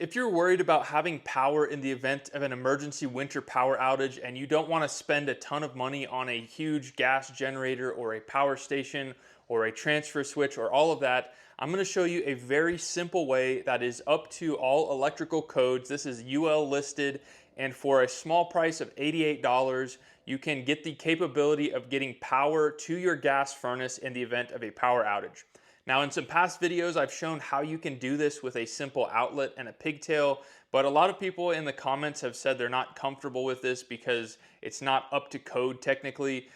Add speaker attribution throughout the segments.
Speaker 1: If you're worried about having power in the event of an emergency winter power outage and you don't want to spend a ton of money on a huge gas generator or a power station or a transfer switch or all of that, I'm going to show you a very simple way that is up to all electrical codes. This is UL listed, and for a small price of $88, you can get the capability of getting power to your gas furnace in the event of a power outage. Now, in some past videos, I've shown how you can do this with a simple outlet and a pigtail, but a lot of people in the comments have said they're not comfortable with this because it's not up to code technically.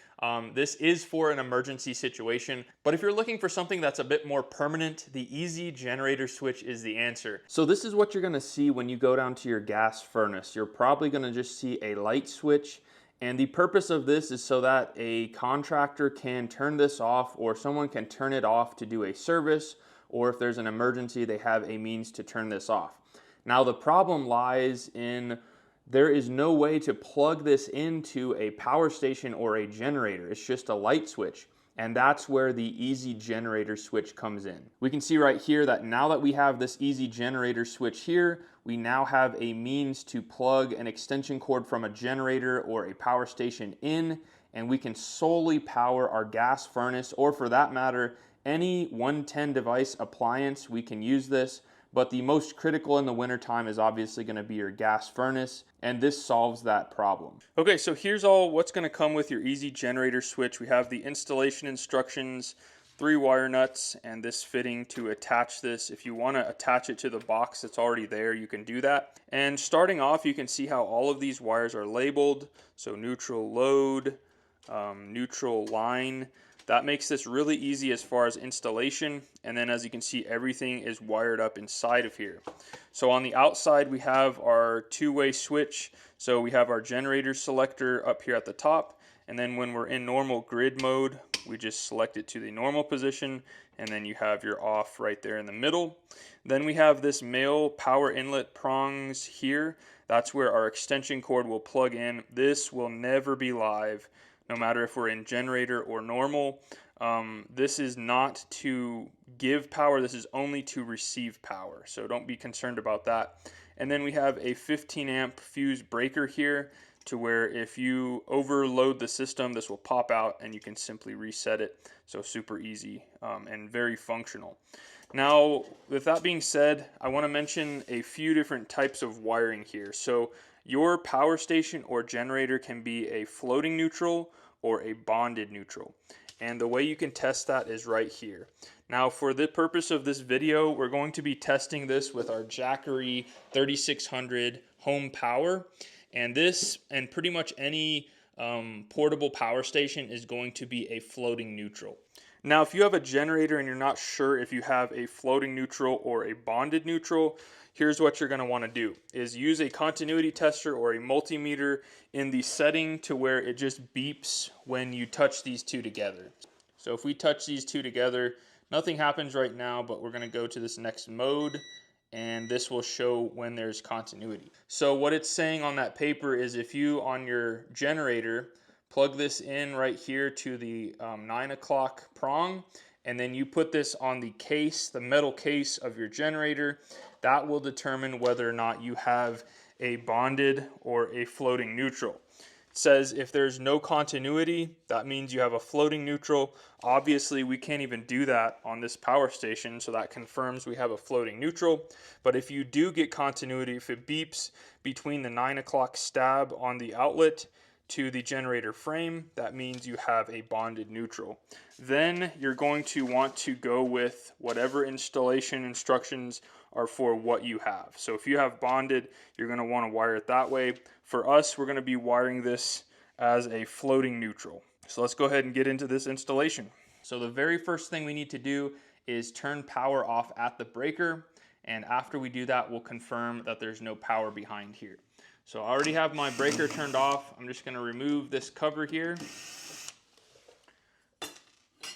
Speaker 1: This is for an emergency situation, but if you're looking for something that's a bit more permanent, the easy generator switch is the answer. So this is what you're gonna see when you go down to your gas furnace. You're probably gonna just see a light switch. And the purpose of this is so that a contractor can turn this off, or someone can turn it off to do a service, or if there's an emergency, they have a means to turn this off. Now the problem lies in there is no way to plug this into a power station or a generator. It's just a light switch. And that's where the easy generator switch comes in. We can see right here that now that we have this easy generator switch here, we now have a means to plug an extension cord from a generator or a power station in, and we can solely power our gas furnace, or for that matter, any 110 device appliance. We can use this, but the most critical in the wintertime is obviously going to be your gas furnace, and this solves that problem. Okay, so here's all what's going to come with your easy generator switch. We have the installation instructions, 3 wire nuts, and this fitting to attach this. If you want to attach it to the box that's already there, you can do that. And starting off, you can see how all of these wires are labeled. So neutral load, neutral line. That makes this really easy as far as installation. And then as you can see, everything is wired up inside of here. So on the outside, we have our 2-way switch. So we have our generator selector up here at the top. And then when we're in normal grid mode, we just select it to the normal position. And then you have your off right there in the middle. Then we have this male power inlet prongs here. That's where our extension cord will plug in. This will never be live, no matter if we're in generator or normal. This is not to give power, this is only to receive power. So don't be concerned about that. And then we have a 15 amp fuse breaker here, to where if you overload the system, this will pop out and you can simply reset it. So super easy and very functional. Now, with that being said, I want to mention a few different types of wiring here. So your power station or generator can be a floating neutral or a bonded neutral. And the way you can test that is right here. Now, for the purpose of this video, we're going to be testing this with our Jackery 3600 home power. And this, and pretty much any portable power station, is going to be a floating neutral. Now, if you have a generator and you're not sure if you have a floating neutral or a bonded neutral, here's what you're going to want to do is use a continuity tester or a multimeter in the setting to where it just beeps when you touch these two together. So if we touch these two together, nothing happens right now, but we're going to go to this next mode, and this will show when there's continuity. So what it's saying on that paper is if you, on your generator, plug this in right here to the 9 o'clock prong, and then you put this on the case, the metal case of your generator, that will determine whether or not you have a bonded or a floating neutral. It says if there's no continuity, that means you have a floating neutral. Obviously, we can't even do that on this power station, so that confirms we have a floating neutral. But if you do get continuity, if it beeps between the 9 o'clock stab on the outlet to the generator frame, that means you have a bonded neutral. Then you're going to want to go with whatever installation instructions are for what you have. So if you have bonded, you're going to want to wire it that way. For us, we're going to be wiring this as a floating neutral. So let's go ahead and get into this installation. So the very first thing we need to do is turn power off at the breaker. And after we do that, we'll confirm that there's no power behind here. So I already have my breaker turned off. I'm just going to remove this cover here.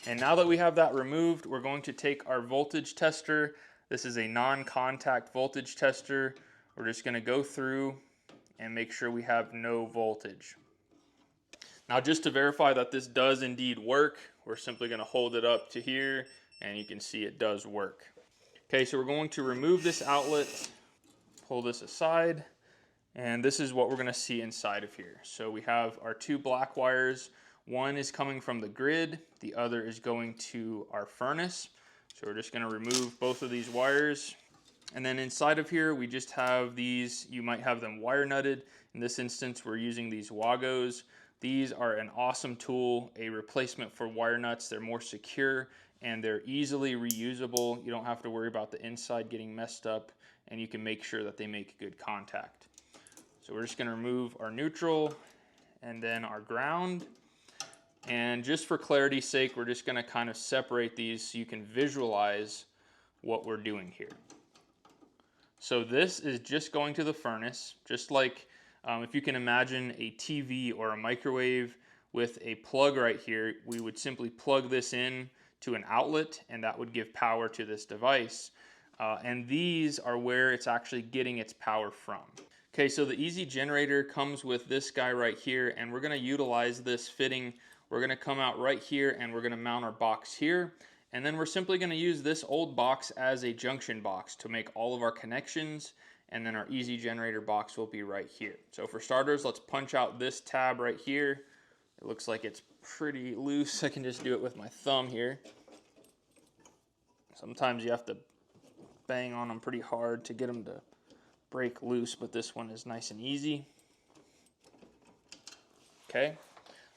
Speaker 1: And now that we have that removed, we're going to take our voltage tester. This is a non-contact voltage tester. We're just going to go through and make sure we have no voltage. Now, just to verify that this does indeed work, we're simply going to hold it up to here, and you can see it does work. Okay, so we're going to remove this outlet, pull this aside, and this is what we're gonna see inside of here. So we have our two black wires. One is coming from the grid, the other is going to our furnace. So we're just gonna remove both of these wires. And then inside of here, we just have these, you might have them wire nutted. In this instance, we're using these Wagos. These are an awesome tool, a replacement for wire nuts. They're more secure and they're easily reusable. You don't have to worry about the inside getting messed up, and you can make sure that they make good contact. So we're just gonna remove our neutral and then our ground. And just for clarity's sake, we're just gonna kind of separate these so you can visualize what we're doing here. So this is just going to the furnace, just like if you can imagine a TV or a microwave with a plug right here, we would simply plug this in to an outlet and that would give power to this device. And these are where it's actually getting its power from. Okay, so the Easy Generator comes with this guy right here, and we're gonna utilize this fitting. We're gonna come out right here and we're gonna mount our box here. And then we're simply gonna use this old box as a junction box to make all of our connections, and then our Easy Generator box will be right here. So for starters, let's punch out this tab right here. It looks like it's pretty loose. I can just do it with my thumb here. Sometimes you have to bang on them pretty hard to get them to break loose, but this one is nice and easy. Okay,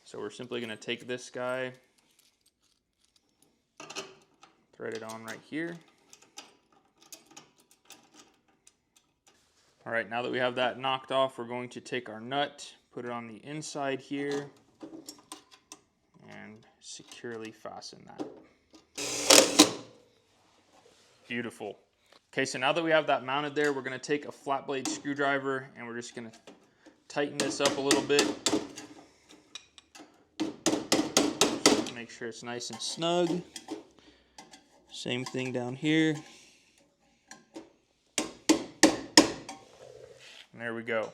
Speaker 1: so we're simply gonna take this guy, thread it on right here. All right, now that we have that knocked off, we're going to take our nut, put it on the inside here, and securely fasten that. Beautiful. Okay, so now that we have that mounted there, we're gonna take a flat blade screwdriver and we're just gonna tighten this up a little bit. Make sure it's nice and snug. Same thing down here. And there we go.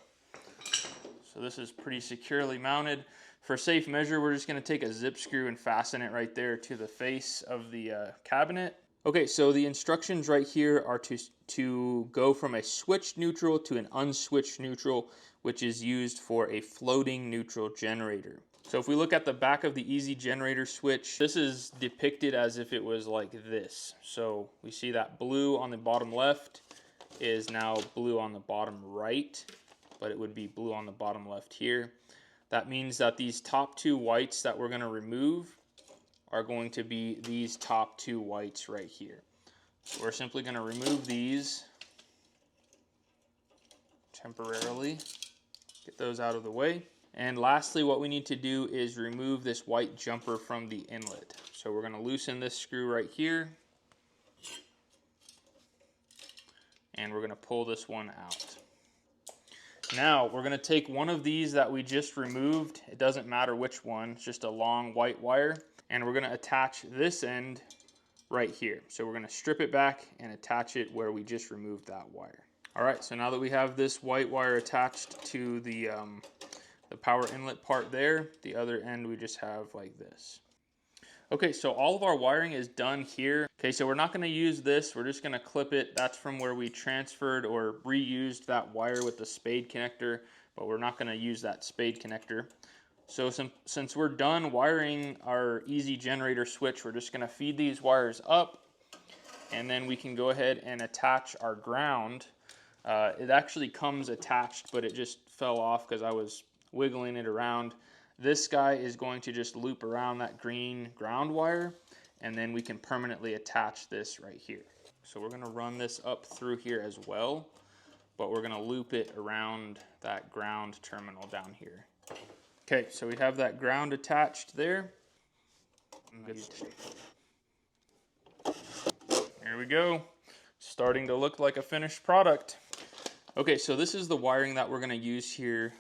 Speaker 1: So this is pretty securely mounted. For safe measure, we're just gonna take a zip screw and fasten it right there to the face of the cabinet. Okay, so the instructions right here are to go from a switched neutral to an unswitched neutral, which is used for a floating neutral generator. So if we look at the back of the Easy Generator switch, this is depicted as if it was like this. So we see that blue on the bottom left is now blue on the bottom right, but it would be blue on the bottom left here. That means that these top two whites that we're gonna remove are going to be these top two whites right here. So we're simply gonna remove these temporarily, get those out of the way. And lastly, what we need to do is remove this white jumper from the inlet. So we're gonna loosen this screw right here, and we're gonna pull this one out. Now we're gonna take one of these that we just removed. It doesn't matter which one, it's just a long white wire. And we're gonna attach this end right here. So we're gonna strip it back and attach it where we just removed that wire. All right, so now that we have this white wire attached to the power inlet part there, the other end we just have like this. Okay, so all of our wiring is done here. Okay, so we're not gonna use this, we're just gonna clip it. That's from where we transferred or reused that wire with the spade connector, but we're not gonna use that spade connector. So since we're done wiring our Easy Generator switch, we're just gonna feed these wires up, and then we can go ahead and attach our ground. It actually comes attached, but it just fell off because I was wiggling it around. This guy is going to just loop around that green ground wire, and then we can permanently attach this right here. So we're gonna run this up through here as well, but we're gonna loop it around that ground terminal down here. Okay, so we have that ground attached there. There we go. Starting to look like a finished product. Okay, so this is the wiring that we're gonna use here.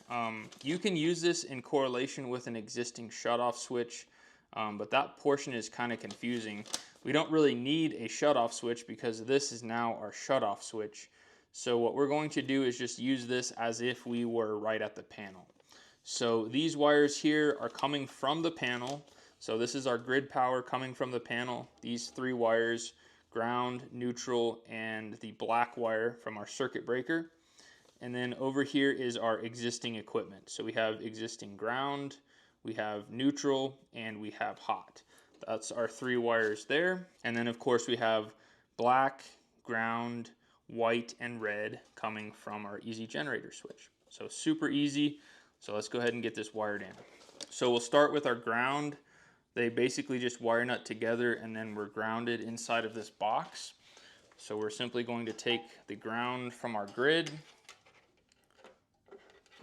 Speaker 1: You can use this in correlation with an existing shutoff switch, but that portion is kind of confusing. We don't really need a shutoff switch because this is now our shutoff switch. So what we're going to do is just use this as if we were right at the panel. So these wires here are coming from the panel. So this is our grid power coming from the panel. These three wires, ground, neutral, and the black wire from our circuit breaker. And then over here is our existing equipment. So we have existing ground, we have neutral, and we have hot. That's our 3 wires there. And then of course we have black, ground, white, and red coming from our easy generator switch. So super easy. So let's go ahead and get this wired in. So we'll start with our ground. They basically just wire nut together and then we're grounded inside of this box. So we're simply going to take the ground from our grid,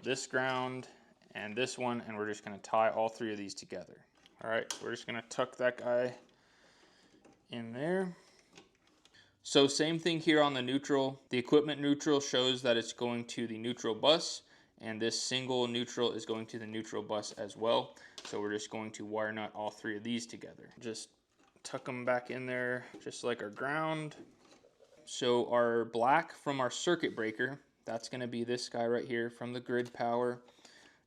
Speaker 1: this ground, and this one, and we're just going to tie all 3 of these together. All right, we're just going to tuck that guy in there. So same thing here on the neutral. The equipment neutral shows that it's going to the neutral bus, and this single neutral is going to the neutral bus as well. So we're just going to wire nut all 3 of these together. Just tuck them back in there just like our ground. So our black from our circuit breaker, that's going to be this guy right here from the grid power.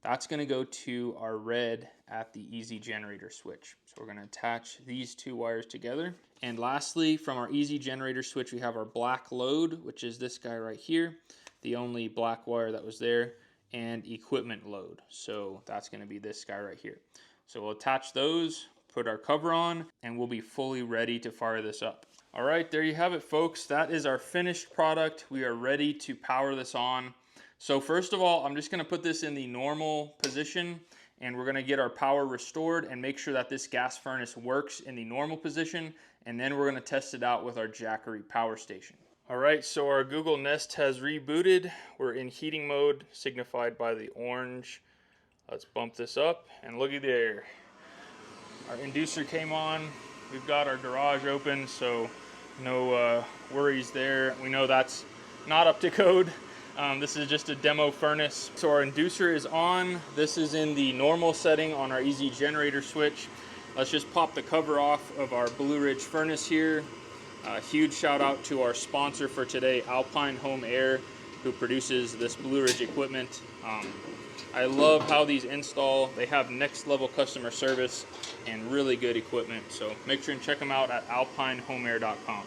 Speaker 1: That's going to go to our red at the easy generator switch. So we're going to attach these 2 wires together. And lastly, from our easy generator switch, we have our black load, which is this guy right here, the only black wire that was there, and equipment load. So that's going to be this guy right here. So we'll attach those, put our cover on, and we'll be fully ready to fire this up. All right, there you have it, folks. That is our finished product. We are ready to power this on. So first of all, I'm just going to put this in the normal position, and we're going to get our power restored and make sure that this gas furnace works in the normal position, and then we're going to test it out with our Jackery power station. All right, so our Google Nest has rebooted. We're in heating mode, signified by the orange. Let's bump this up, and looky there. Our inducer came on. We've got our garage open, so no worries there. We know that's not up to code. This is just a demo furnace. So our inducer is on. This is in the normal setting on our easy generator switch. Let's just pop the cover off of our Blue Ridge furnace here. Huge shout out to our sponsor for today, Alpine Home Air, who produces this Blue Ridge equipment. I love how these install. They have next level customer service and really good equipment. So make sure and check them out at alpinehomeair.com.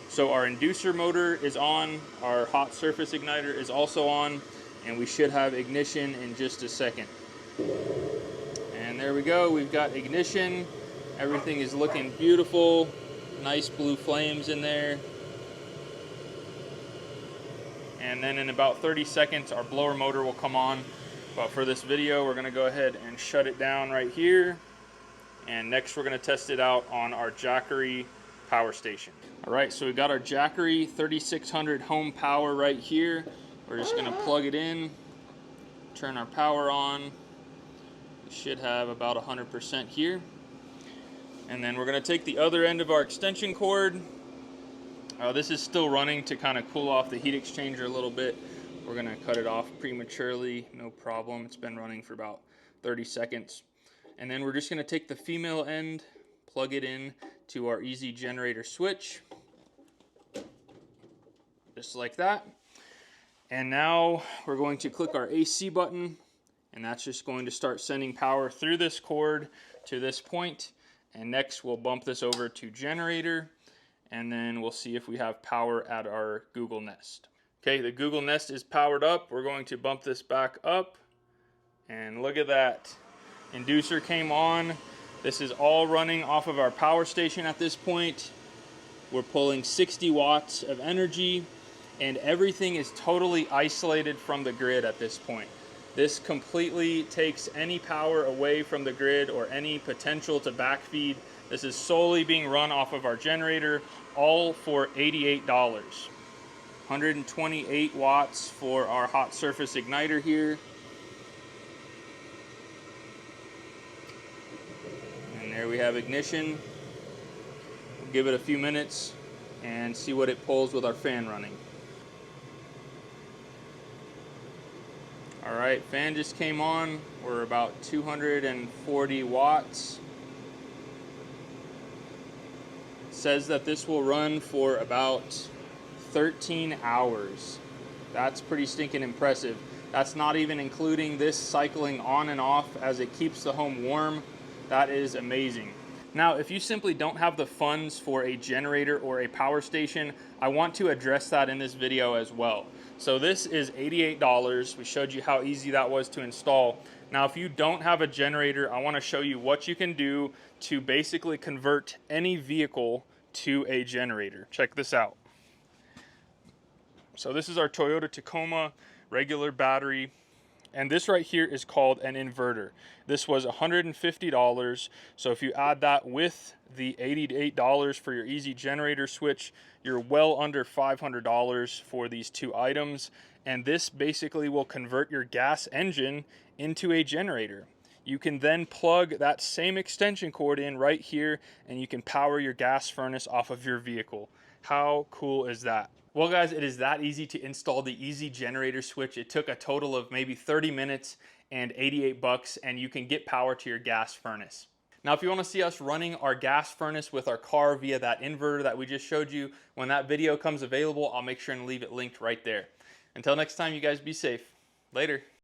Speaker 1: So our inducer motor is on, our hot surface igniter is also on, and we should have ignition in just a second. And there we go, we've got ignition. Everything is looking beautiful. Nice blue flames in there. And then in about 30 seconds, our blower motor will come on. But for this video, we're going to go ahead and shut it down right here. And next, we're going to test it out on our Jackery power station. All right, so we've got our Jackery 3600 home power right here. We're just going to plug it in, turn our power on. We should have about 100% here. And then we're going to take the other end of our extension cord. This is still running to kind of cool off the heat exchanger a little bit. We're going to cut it off prematurely, no problem. It's been running for about 30 seconds. And then we're just going to take the female end, plug it in to our easy generator switch. Just like that. And now we're going to click our AC button, and that's just going to start sending power through this cord to this point. And next we'll bump this over to generator, and then we'll see if we have power at our Google Nest. Okay, the Google Nest is powered up. We're going to bump this back up, and look at that. Inducer came on. This is all running off of our power station at this point. We're pulling 60 watts of energy, and everything is totally isolated from the grid at this point. This completely takes any power away from the grid or any potential to backfeed. This is solely being run off of our generator, all for $88. 128 watts for our hot surface igniter here. And there we have ignition. We'll give it a few minutes and see what it pulls with our fan running. All right, fan just came on. We're about 240 watts. It says that this will run for about 13 hours. That's pretty stinking impressive. That's not even including this cycling on and off as it keeps the home warm. That is amazing. Now, if you simply don't have the funds for a generator or a power station, I want to address that in this video as well. So this is $88. We showed you how easy that was to install. Now, if you don't have a generator, I want to show you what you can do to basically convert any vehicle to a generator. Check this out. So this is our Toyota Tacoma, regular battery. And this right here is called an inverter. This was $150. So if you add that with the $88 for your easy generator switch, you're well under $500 for these two items. And this basically will convert your gas engine into a generator. You can then plug that same extension cord in right here, and you can power your gas furnace off of your vehicle. How cool is that? Well guys, it is that easy to install the easy generator switch. It took a total of maybe 30 minutes and 88 bucks, and you can get power to your gas furnace. Now, if you want to see us running our gas furnace with our car via that inverter that we just showed you, when that video comes available, I'll make sure and leave it linked right there. Until next time, you guys be safe. Later.